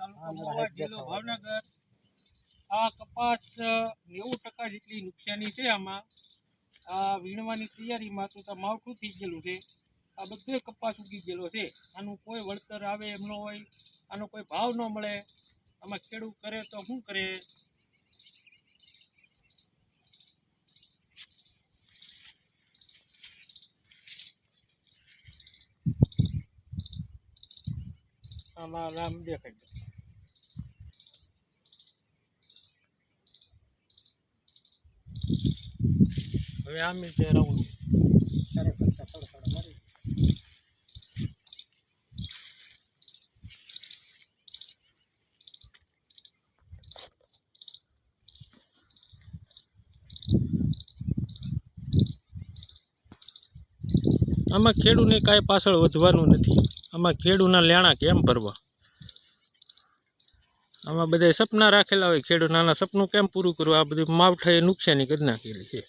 તાલુકો મહુવા, જિલ્લો ભાવનગર। આ કપાસ 90% જેટલી નુકસાની છે। આમાં આ વીણવાની તૈયારીમાં તો માવઠું થઈ ગયેલું છે। આ બધો કપાસ ઉગી ગયેલો છે। આનું કોઈ વળતર આવે એમ ન હોય, આનો કોઈ ભાવ ન મળે। આમાં ખેડૂત કરે તો શું કરે? આમાં રામ દેખાય હવે આમ છે રાઉન્ડ આમાં ખેડૂને કાંઈ પાછળ વધવાનું નથી। આમાં ખેડૂના લેણા કેમ ભરવા? આમાં બધા સપના રાખેલા હોય ખેડૂત, નાના સપનું કેમ પૂરું કરવું? આ બધી માવઠાએ નુકસાની કરી નાખેલી છે।